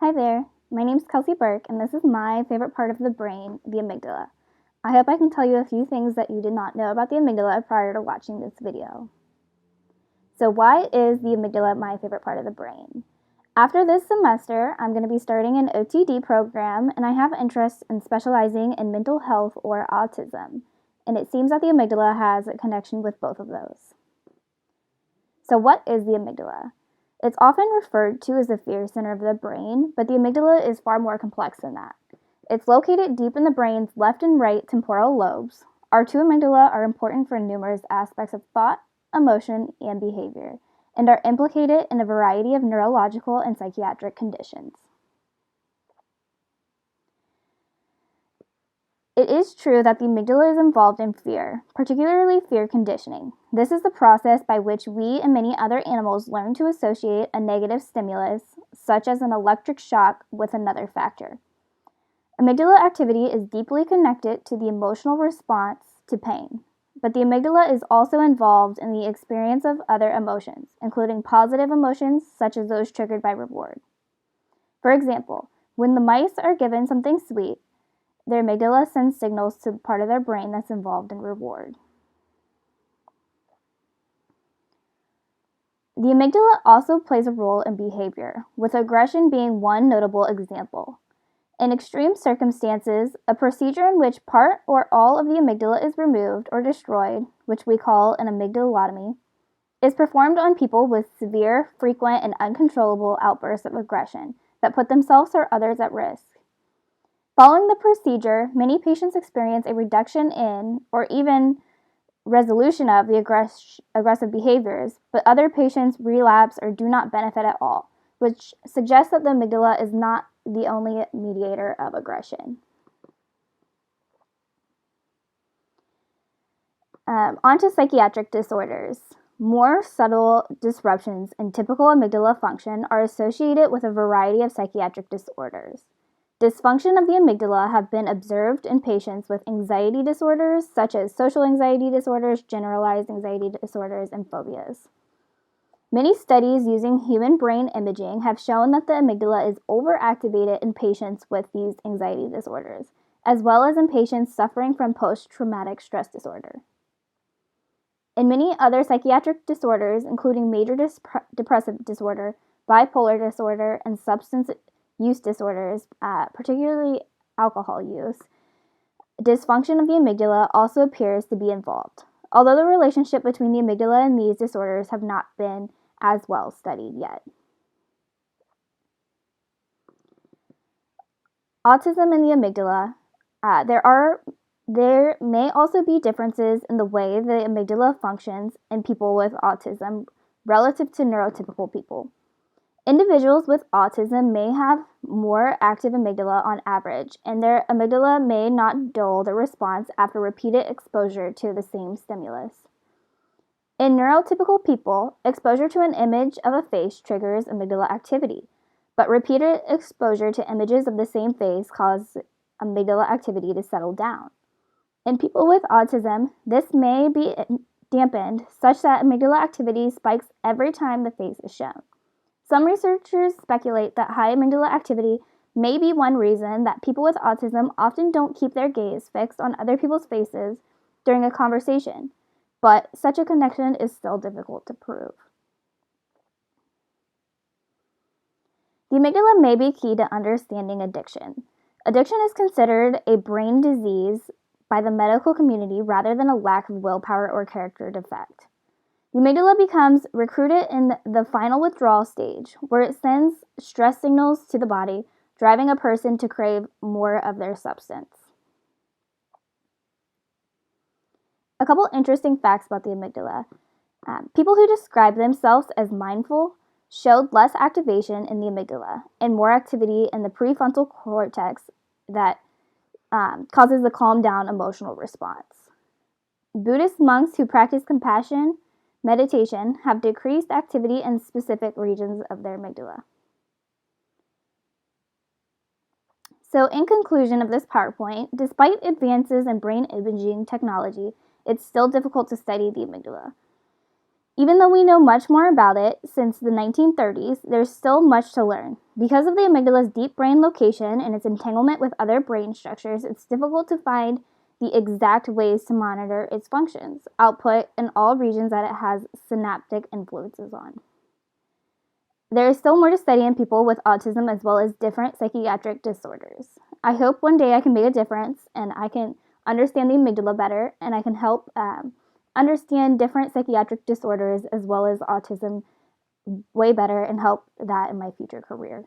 Hi there, my name's Kelsey Burke, and this is my favorite part of the brain, the amygdala. I hope I can tell you a few things that you did not know about the amygdala prior to watching this video. So why is the amygdala my favorite part of the brain? After this semester, I'm going to be starting an OTD program, and I have interest in specializing in mental health or autism, and it seems that the amygdala has a connection with both of those. So what is the amygdala? It's often referred to as the fear center of the brain, but the amygdala is far more complex than that. It's located deep in the brain's left and right temporal lobes. Our two amygdala are important for numerous aspects of thought, emotion, and behavior, and are implicated in a variety of neurological and psychiatric conditions. It is true that the amygdala is involved in fear, particularly fear conditioning. This is the process by which we and many other animals learn to associate a negative stimulus, such as an electric shock, with another factor. Amygdala activity is deeply connected to the emotional response to pain, but the amygdala is also involved in the experience of other emotions, including positive emotions such as those triggered by reward. For example, when the mice are given something sweet, their amygdala sends signals to the part of their brain that's involved in reward. The amygdala also plays a role in behavior, with aggression being one notable example. In extreme circumstances, a procedure in which part or all of the amygdala is removed or destroyed, which we call an amygdalotomy, is performed on people with severe, frequent, and uncontrollable outbursts of aggression that put themselves or others at risk. Following the procedure, many patients experience a reduction in, or even resolution of, the aggressive behaviors, but other patients relapse or do not benefit at all, which suggests that the amygdala is not the only mediator of aggression. On to psychiatric disorders. More subtle disruptions in typical amygdala function are associated with a variety of psychiatric disorders. Dysfunction of the amygdala have been observed in patients with anxiety disorders, such as social anxiety disorders, generalized anxiety disorders, and phobias. Many studies using human brain imaging have shown that the amygdala is overactivated in patients with these anxiety disorders, as well as in patients suffering from post-traumatic stress disorder. In many other psychiatric disorders, including major depressive disorder, bipolar disorder, and substance use disorders, particularly alcohol use, dysfunction of the amygdala also appears to be involved, although the relationship between the amygdala and these disorders have not been as well studied yet. Autism and the amygdala. There may also be differences in the way the amygdala functions in people with autism relative to neurotypical people. Individuals with autism may have more active amygdala on average, and their amygdala may not dull the response after repeated exposure to the same stimulus. In neurotypical people, exposure to an image of a face triggers amygdala activity, but repeated exposure to images of the same face causes amygdala activity to settle down. In people with autism, this may be dampened such that amygdala activity spikes every time the face is shown. Some researchers speculate that high amygdala activity may be one reason that people with autism often don't keep their gaze fixed on other people's faces during a conversation, but such a connection is still difficult to prove. The amygdala may be key to understanding addiction. Addiction is considered a brain disease by the medical community rather than a lack of willpower or character defect. The amygdala becomes recruited in the final withdrawal stage, where it sends stress signals to the body, driving a person to crave more of their substance. A couple interesting facts about the amygdala. People who describe themselves as mindful showed less activation in the amygdala and more activity in the prefrontal cortex that causes the calm down emotional response. Buddhist monks who practice compassion meditation have decreased activity in specific regions of their amygdala. So in conclusion of this PowerPoint, despite advances in brain imaging technology, it's still difficult to study the amygdala. Even though we know much more about it since the 1930s, there's still much to learn. Because of the amygdala's deep brain location and its entanglement with other brain structures, it's difficult to find the exact ways to monitor its functions, output, and all regions that it has synaptic influences on. There is still more to study in people with autism as well as different psychiatric disorders. I hope one day I can make a difference and I can understand the amygdala better and I can help understand different psychiatric disorders as well as autism way better and help that in my future career.